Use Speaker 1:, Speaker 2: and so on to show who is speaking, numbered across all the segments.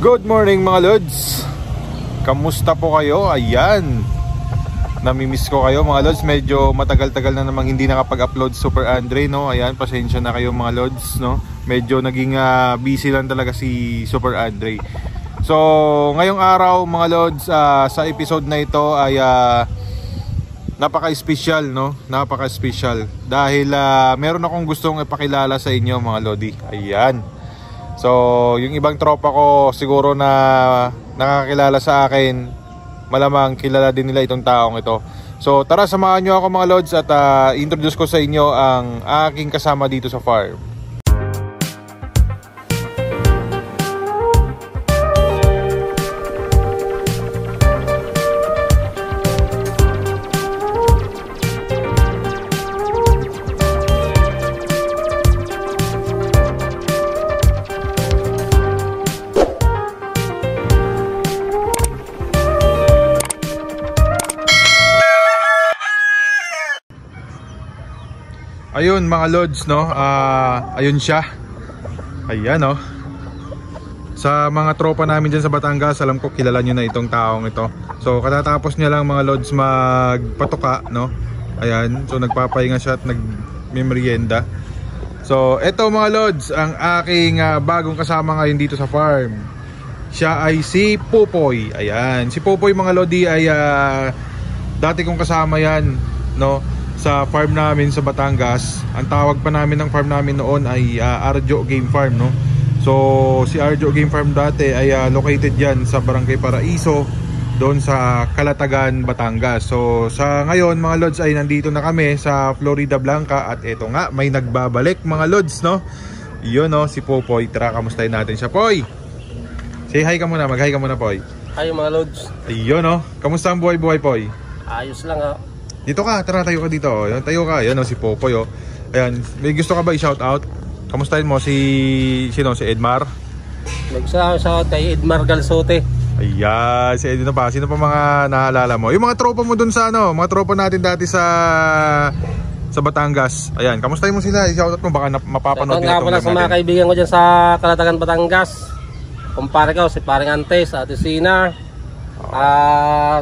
Speaker 1: Good morning mga lods. Kamusta po kayo? Ayan, namimiss ko kayo mga lods. Medyo matagal-tagal na namang hindi nakapag-upload Super Andre, no? Ayan, pasensya na kayo mga lods, no? Medyo naging busy lang talaga si Super Andre. So ngayong araw mga lods, sa episode na ito ay napaka-special, no? Napaka-special dahil meron akong gustong ipakilala sa inyo mga lodi. Ayan. So yung ibang tropa ko siguro na nakakilala sa akin, malamang kilala din nila itong taong ito. So tara, samahan nyo ako mga lods at introduce ko sa inyo ang aking kasama dito sa farm. Ayun mga lods, no? Ayun siya. Ayan, no? Sa mga tropa namin dyan sa Batangas, alam ko kilala nyo na itong taong ito. So katatapos niya lang mga lods magpatuka, no? Ayan, so nagpapahinga siya at nagmemerienda. So eto mga lods, ang aking bagong kasama ngayon dito sa farm. Siya ay si Popoy. Ayan, si Popoy mga lodi ay dati kong kasama yan, no? Sa farm namin sa Batangas. Ang tawag pa namin ng farm namin noon ay Arjo Game Farm, no? So si Arjo Game Farm dati ay located yan sa Barangay Paraiso, doon sa Calatagan, Batangas. So sa ngayon mga lods ay nandito na kami sa Florida Blanca. At eto nga, may nagbabalik mga lods, no? Yun, no, si Popoy. Tara, kamustahin natin siya. Poy, say hi ka muna, mag hi ka muna Poy.
Speaker 2: Hi mga lods.
Speaker 1: Ayun, no, kamusta ang buhay-buhay Poy?
Speaker 2: Ayos lang ha.
Speaker 1: Dito ka, tara, tayo ka dito. Tayo ka, yan o, si Popoy, oh. Ayan, may gusto ka ba i-shoutout? Kamustahin mo si sino? Si Edmar?
Speaker 2: Nag-shoutout kay Edmar Galsote.
Speaker 1: Ayan, si Edmar pa. Sino pa mga naalala mo? Yung mga tropa mo dun sa ano, mga tropa natin dati sa Batangas. Ayan, kamustahin mo sila? I-shoutout mo, baka mapapanood nila itong
Speaker 2: natin. Sa mga kaibigan ko dyan sa Calatagan, Batangas. Kumpare ko, si Paring Antes, Ate Sina,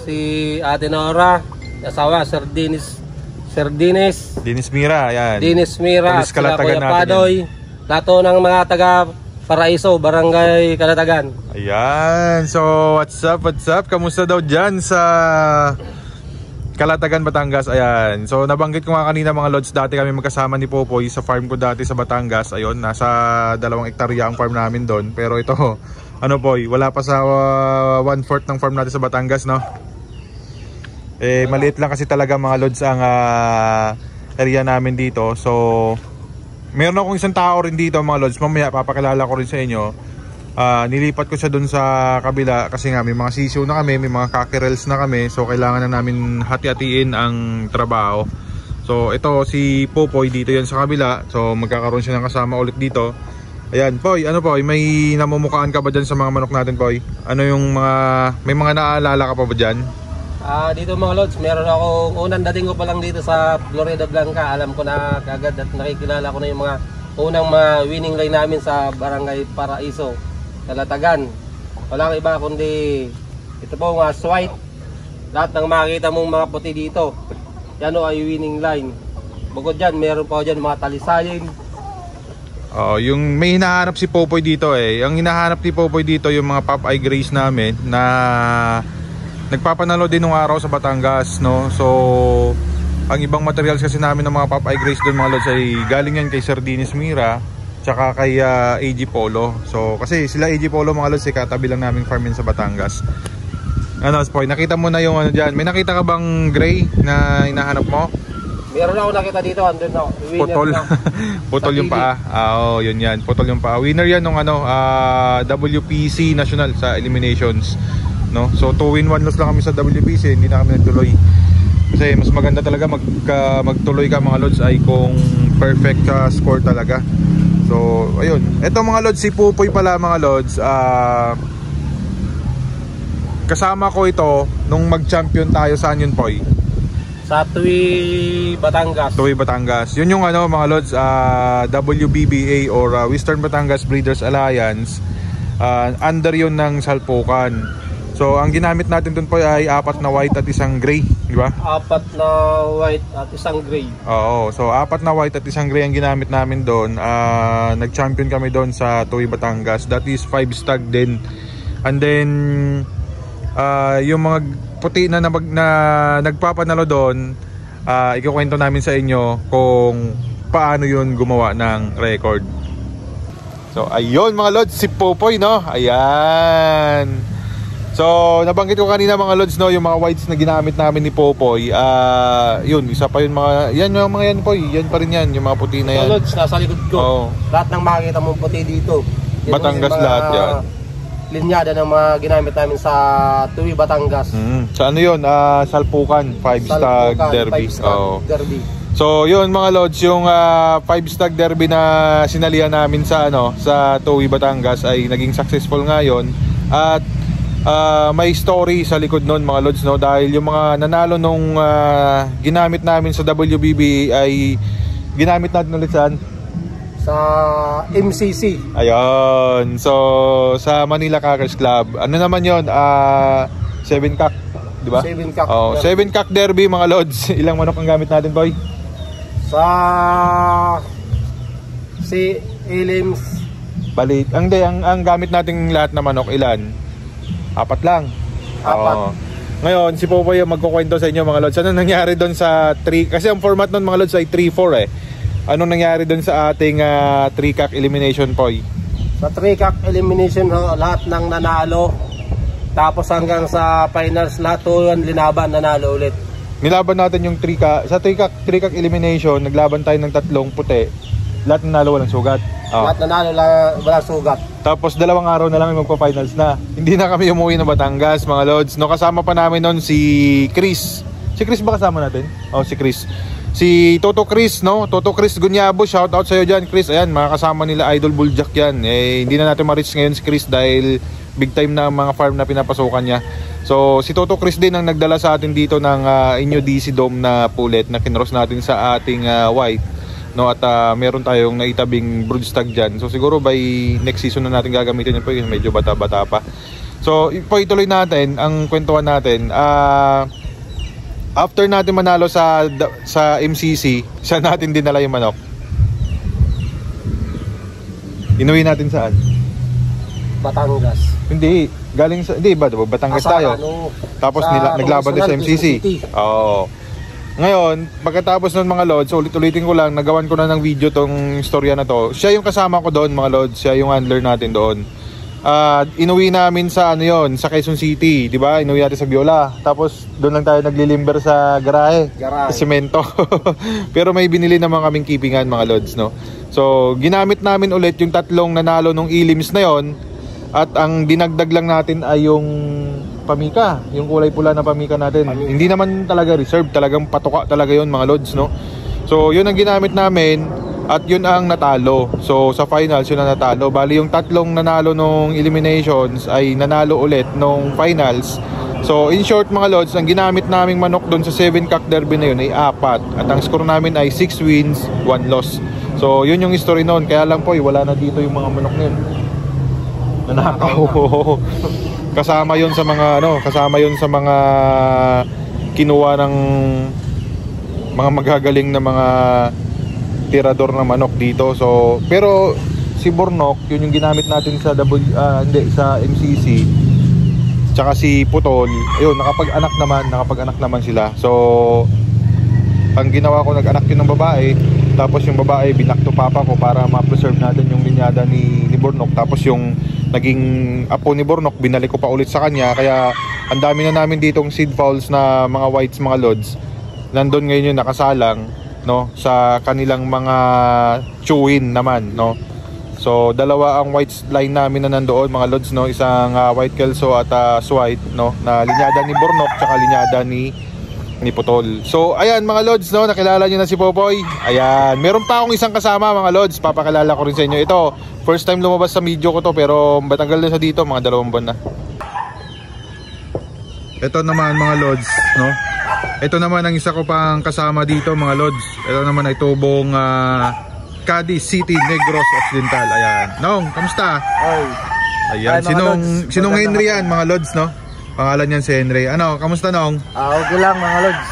Speaker 2: si Ate Nora, asawa, Sir Dennis
Speaker 1: Mira, ayan.
Speaker 2: Dennis Mira,
Speaker 1: Police Calatagan natin
Speaker 2: Padoy, lato ng mga taga Paraiso, Barangay Calatagan.
Speaker 1: Ayan, so what's up? Kamusta daw dyan sa Calatagan, Batangas? Ayan, so nabanggit ko nga kanina mga lods, dati kami magkasama ni Popoy sa farm ko dati sa Batangas. Ayun, nasa 2 hektarya ang farm namin doon. Pero ito, ano Poy, wala pa sa 1/4 ng farm natin sa Batangas, no? Maliit lang kasi talaga mga lods ang area namin dito. So meron akong isang tao rin dito mga lods, mamaya papakilala ko rin sa inyo. Nilipat ko siya dun sa kabila kasi nga may mga sisiw na kami, may mga kakirels na kami. So kailangan na namin hati-hatiin ang trabaho. So ito si Popoy dito yan sa kabila. So magkakaroon siya ng kasama ulit dito. Ayan Poy, ano Poy, may namumukaan ka ba dyan sa mga manok natin Poy? Ano yung may mga naaalala ka pa ba dyan?
Speaker 2: Dito mga lods, meron akong unang dating ko pa lang dito sa Florida Blanca. Alam ko na kagad at nakikilala ko na yung mga unang mga winning line namin sa Barangay Paraiso, Calatagan. Walang iba kundi ito po mga white. Lahat ng makikita mong mga puti dito, yan o ay winning line. Bukod dyan, meron pa dyan mga talisayin.
Speaker 1: Yung may hinahanap si Popoy dito Ang hinahanap ni Popoy dito yung mga Pop Eye Grays namin na nagpapanalo din nung araw sa Batangas, no? So ang ibang materials kasi namin ng mga Pop Eye Grays doon mga lods ay galing yan kay Sir Dennis Mira tsaka kay AG Polo. So kasi sila AG Polo mga lods katabi lang naming farm sa Batangas. Ano Poy, nakita mo na yung ano dyan? May nakita ka bang gray na hinahanap mo?
Speaker 2: Meron ako nakita dito, andun no.
Speaker 1: Putol. Putol yung paa. Yun yan, putol yung paa. Winner yan nung WPC National sa eliminations, no? So 2-1 loss lang kami sa WPC, hindi na kami nagtuloy. Kasi mas maganda talaga magtuloy ka mga lods ay kung perfect score talaga. So ayun, eto mga lods, si Popoy pala mga lods, kasama ko ito nung mag-champion tayo. Saan yun Poy?
Speaker 2: Sa Tuwi, Batangas.
Speaker 1: Tuwi, Batangas. Yun yung ano mga lods, WBBA or Western Batangas Breeders Alliance. under yun ng salpukan. So ang ginamit natin dun po ay 4 na white at isang gray, di ba?
Speaker 2: 4 na white at isang gray.
Speaker 1: Oo, so 4 na white at isang gray ang ginamit namin doon. Nag-champion kami doon sa Tuwi Batangas. That is 5 stag din. And then yung mga puti na nagpapanalo doon, ikukwento namin sa inyo kung paano yun gumawa ng record. So ayun mga lods, si Popoy, no? Ayan. So, nabanggit ko kanina mga lods, no, yung mga whites na ginamit namin ni Popoy. Yun, isa pa yun mga, yan yung mga yan po, yan pa rin yan, yung mga puti na yan.
Speaker 2: Mga lods, nasa likod ko.
Speaker 1: Oh.
Speaker 2: Lahat ng makikita mong puti dito.
Speaker 1: Batangas lahat yan.
Speaker 2: Linyada ng mga ginamit namin sa Tuwi Batangas.
Speaker 1: Sa ano yun, Salpukan, 5 Stag Derby.
Speaker 2: Derby.
Speaker 1: So, yun mga lods, yung 5 Stag Derby na sinalihan namin sa Tuwi Batangas ay naging successful ngayon. At may story sa likod nun mga lods, no, dahil yung mga nanalo nung ginamit namin sa WBB ay ginamit natin ulit saan?
Speaker 2: Sa MCC.
Speaker 1: Ayun, so sa Manila Crackers Club. Ano naman yun? 7 Cack, di ba?
Speaker 2: 7 Cack.
Speaker 1: Oh, 7 Cack Derby mga lods. Ilang manok ang gamit natin, boy?
Speaker 2: Sa si Elims.
Speaker 1: Balik. Ang gamit nating lahat na manok ilan? 4 lang.
Speaker 2: 4.
Speaker 1: Ngayon, si Popoy yung magkukwento sa inyo mga lods. Ano nangyari doon sa 3? Kasi ang format nun mga lods ay 3-4 eh. Anong nangyari doon sa ating 3-cack elimination, Poy?
Speaker 2: Sa 3-cack elimination, lahat ng nanalo. Tapos hanggang sa finals, lahat tuwan linaban, nanalo ulit.
Speaker 1: Nilaban natin yung 3-cack. Sa 3-cack elimination, naglaban tayo ng 3 puti. Lahat nanalo, walang sugat.
Speaker 2: Lahat nanalo, walang sugat.
Speaker 1: Tapos 2 araw na lang yung magpa-finals na. Hindi na kami umuwi ng Batangas mga lods, no. Kasama pa namin noon si Chris. Si Chris ba kasama natin? Oh, si Chris. Si Toto Chris, no? Toto Chris Gunyabo, shout out sa iyo diyan, Chris. Ayan, mga kasama nila Idol Buljak yan. Hindi na natin ma-reach ngayon si Chris dahil big time na mga farm na pinapasukan niya. So, si Toto Chris din ang nagdala sa atin dito ng Inyo DC Dome na pullet na kinross natin sa ating white. No, at meron tayong naitabing broodstag dyan. So siguro by next season na natin gagamitin yun po, yun medyo bata-bata pa. So ituloy natin ang kwentuhan natin. After natin manalo sa MCC, saan natin dinala yung manok? Inuwi natin saan?
Speaker 2: Batangas.
Speaker 1: Hindi, galing sa, hindi ba, Batangas tayo. Tapos naglaban din sa MCC. Oo. Ngayon, pagkatapos ng mga lods, ulit-ulitin ko lang, nagawan ko na ng video tong storya na to. Siya yung kasama ko doon mga lods, siya yung handler natin doon. Inuwi namin sa sa Quezon City, di ba? Inuwi natin sa Biola. Tapos doon lang tayo naglilimber sa garahe. Sa semento. Pero may binili naman kaming keepingan mga lods, no. So, ginamit namin ulit yung 3 nanalo nung Elims na yon. At ang dinagdag lang natin ay yung pamika, yung kulay pula na pamika natin. Hindi naman talaga reserve, talagang patuka talaga yon mga lods, no. So yun ang ginamit namin at yun ang natalo. So sa finals yun ang natalo. Bali yung 3 nanalo nung eliminations ay nanalo ulit nung finals. So in short mga lods, ang ginamit naming manok doon sa 7-cack derby na yun ay 4 at ang score namin ay 6 wins, 1 loss. So yun yung history noon. Kaya lang po wala na dito yung mga manok nila. Nanakaw. Kasama 'yon sa mga kasama 'yon sa mga kinuha ng mga magagaling na mga tirador na manok dito. So, pero si Bornok, 'yun yung ginamit natin sa sa MCC. Tsaka si Putol, ayun, nakapag-anak naman sila. So, ang ginawa ko, nag-anak yun ng babae. Tapos yung babae, binak to papa ko para ma-preserve natin yung linyada ni Bornok. Tapos yung naging apo ni Bornok, binalik ko pa ulit sa kanya. Kaya ang dami na namin ditong seed fowls na mga whites, mga lods. Nandun ngayon yung nakasalang, no, sa kanilang mga chewin naman, no. So dalawa ang whites line namin na nandoon mga lods, no. Isang white kelso at white, no, na linyada ni Bornok tsaka linyada ni Putol. So ayan mga lods, no, nakilala nyo na si Popoy. Ayan, meron pa akong isang kasama mga lods, papakilala ko rin sa inyo. Ito, first time lumabas sa video ko to, pero matagal na sa dito, mga 2 buwan na. Ito naman mga lods, no. Ito naman ang isa ko pang kasama dito mga lods. Ito naman ay tubong Cadiz City Negros Occidental. Ayan. Nong, kamusta?
Speaker 2: Ay,
Speaker 1: Ayan,
Speaker 3: Hi, mga Lods.
Speaker 1: sinong
Speaker 3: Magandang
Speaker 1: Henry yan, mga Lods, no? Pangalan yan si Henry. Ano, kamusta nong?
Speaker 3: Okay lang mga Lods.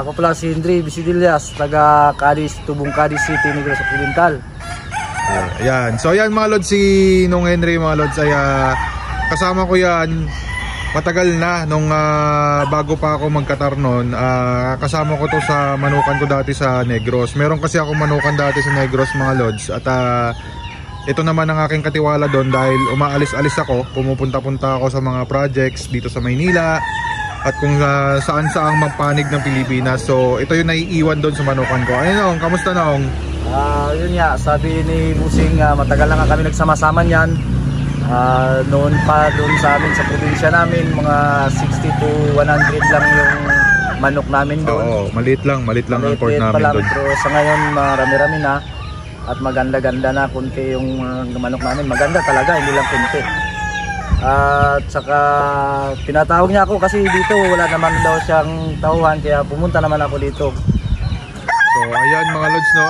Speaker 3: Ako pala si Henry Bisidillas, taga Cadiz, Tubong Cadiz City, Negros Occidental.
Speaker 1: Ayan. So ayan mga Lods, si Nong Henry mga Lods ay kasama ko yan matagal na nung bago pa ako magkatar noon. Kasama ko to sa manukan ko dati sa Negros. Meron kasi ako manukan dati sa Negros mga Lods. At ito naman ang aking katiwala doon dahil umaalis-alis ako. Pumupunta-punta ako sa mga projects dito sa Maynila at kung saan-saang magpanig ng Pilipinas. So ito yung naiiwan doon sa manukan ko. Ayun Nong, kamusta Nong?
Speaker 3: Yun nga, sabi ni Busing, matagal na nga kami nagsama-sama niyan. Noon pa doon sa amin sa probinsya namin, mga 60 to 100 lang yung manok namin doon.
Speaker 1: Oo, maliit lang ang port namin doon.
Speaker 3: Pero sa ngayon marami-rami na at maganda-ganda na kunti yung manok namin. Maganda talaga, hindi lang kunti. At saka pinatawag niya ako kasi dito wala naman daw siyang tauhan, kaya pumunta naman ako dito.
Speaker 1: So ayan mga Lods, no.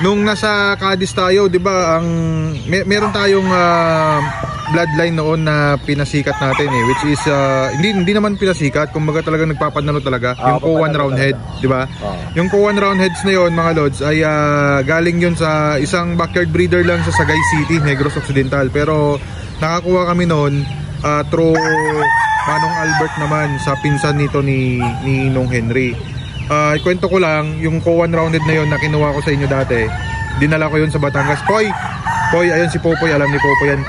Speaker 1: Nung nasa Cadiz tayo, 'di ba, meron tayong bloodline noon na pinasikat natin which is hindi naman pinasikat, kumbaga talagang nagpapanalo talaga, yung Cowan Roundhead, 'di ba? Yung Cowan Roundheads na 'yon mga Lods ay galing 'yon sa isang backyard breeder lang sa Sagay City, Negros Occidental. Pero nakakuha kami noon through Manong Albert naman sa pinsan nito ni Nong Henry. Ikwento ko lang, yung Cowan Roundhead na yon na kinuha ko sa inyo dati, dinala ko yun sa Batangas. Poy, ayun si Popoy, alam ni Popoy yan.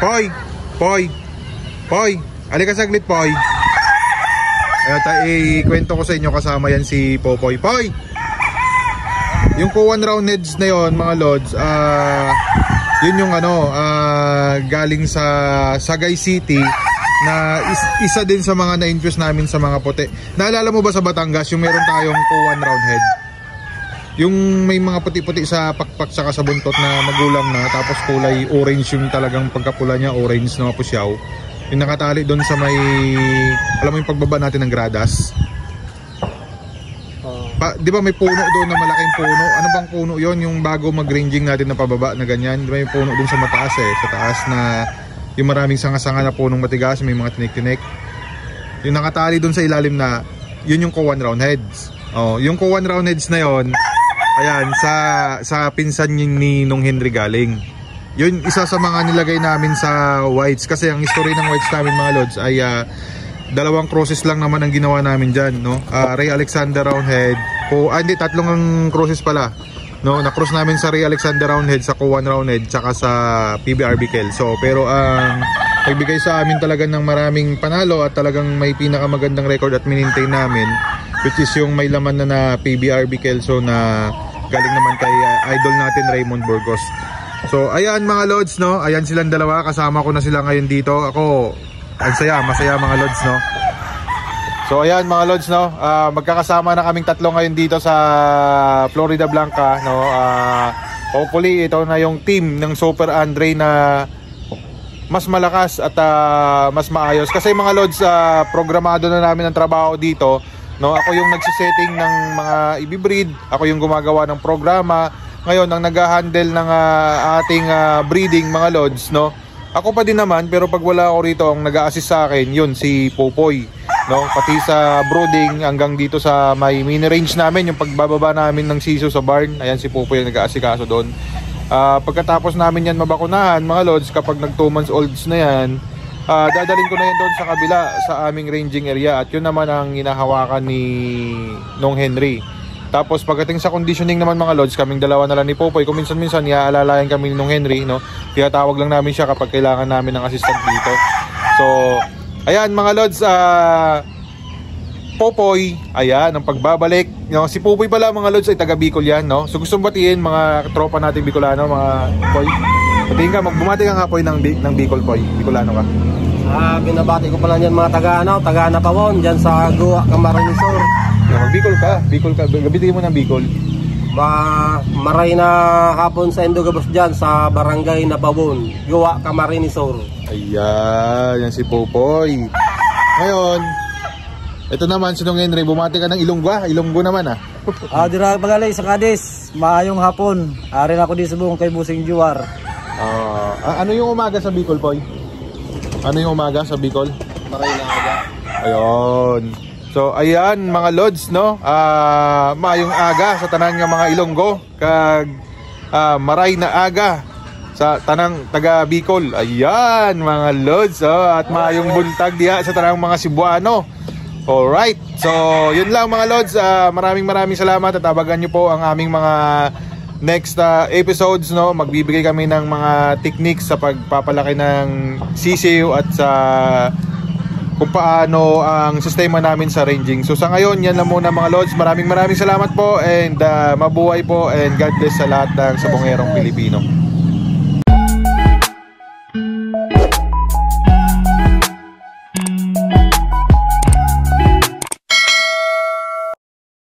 Speaker 1: Poy, alika saglit Poy. Ikwento ko sa inyo, kasama yan si Popoy. Poy, yung Cowan Roundheads na yon mga Lods, yun yung galing sa Sagay City, na isa din sa mga na-interest namin sa mga puti. Naalala mo ba sa Batangas yung meron tayong Cowan Roundhead? Yung may mga puti-puti sa pakpak saka sa buntot na magulang na, tapos kulay orange yung talagang pagkapula niya, orange na mapusyaw. Yung nakatali doon sa may, alam mo yung pagbaba natin ng gradas? Di ba may puno doon na malaking puno? Ano bang puno yon? Yung bago mag-ranging natin na pababa na ganyan. Di ba may puno doon sa mataas sa taas na yung maraming sanga-sanga na punong matigas, may mga tinik-tinik. Yung nakatali doon sa ilalim na, yun yung Cowan Roundheads. Yung Cowan Roundheads na yon, ayan, sa pinsan ni Nong Henry galing. Yun, isa sa mga nilagay namin sa whites. Kasi ang history ng whites namin mga Lods ay dalawang crosses lang naman ang ginawa namin dyan, no? Ray Alexander Roundhead. Hindi, tatlong ang crosses pala. No, na-cross namin sa Ray Alexander Roundhead, sa Cowan Roundhead, tsaka sa PBRB Kelso. Pero ang nagbigay sa amin talaga ng maraming panalo at talagang may pinakamagandang record at minintain namin, which is yung may laman na PBRB Kelso na galing naman kay idol natin Raymond Burgos. So ayan mga Lods, no, ayan silang dalawa, kasama ko na sila ngayon dito. Ako, masaya mga Lods, no. So ayan mga Lods, no, magkakasama na kaming tatlo ngayon dito sa Florida Blanca, no. Hopefully ito na yung team ng Super Andre na mas malakas at mas maayos. Kasi mga Lods, programado na namin ang trabaho dito, no. Ako yung nagsisetting ng mga ibibreed, ako yung gumagawa ng programa. Ngayon ang nag-handle ng ating breeding mga Lods, no. Ako pa din naman, pero pag wala ako rito, ang nag-a-assist sa akin yun si Popoy, no, pati sa brooding hanggang dito sa may mini range namin, yung pagbababa namin ng siso sa barn, ayan si Popoy ang nag-aasikaso doon. Pagkatapos namin yan mabakunahan mga Lods, kapag nag 2 months olds na yan, dadalhin ko na yan doon sa kabila sa aming ranging area, at yun naman ang hinahawakan ni Nong Henry. Tapos pagdating sa conditioning naman mga Lods, kaming dalawa na lang ni Popoy. Kung minsan-minsan iaalalayan kami ni Nong Henry, no? Kaya tawag lang namin siya kapag kailangan namin ng assistant dito. So ayan mga Lods, Popoy, ayan ang pagbabalik, no? Si Popoy pala mga Lods ay taga Bicol yan, no? So gusto batiin mga tropa natin Bicolano, mga Poy. Batiin ka, bumati ka nga Poy ng Bicol, Poy. Bicolano ka.
Speaker 2: Binabati ko pala niyan mga taga Napawon diyan sa Guwa, Camarines Sur.
Speaker 1: Bicol ka, gabitin mo ng Bicol.
Speaker 2: Maray na hapon sa Indogabos dyan sa Barangay Napawon, Guwa, Camarines Sur.
Speaker 1: Ayan, yan si Popoy. Ngayon, ito naman si Nong Henry, bumati ka ng Ilonggo naman
Speaker 3: Dira magalay sa Cadiz, maayong hapon. Ari na ako di subong kay Busing Juar.
Speaker 1: Ano yung umaga sa Bicol, Poy? Ano yung umaga sa Bicol?
Speaker 2: Maray na aga.
Speaker 1: Ayun. So ayan mga lods, no? Mayong aga sa tanan nga mga Ilonggo kag maray na aga sa tanang taga Bicol. Ayan mga lods, at mayong buntag diha sa tanang mga Cebuano. Alright. So yun lang mga lods. Maraming salamat at abagan nyo po ang aming mga next episodes, no. Magbibigay kami ng mga techniques sa pagpapalaki ng sisiw at sa kung paano ang sistema namin sa ranging. So sa ngayon, yan lang muna mga lods. Maraming salamat po and mabuhay po and God bless sa lahat ng sabongerong Pilipino.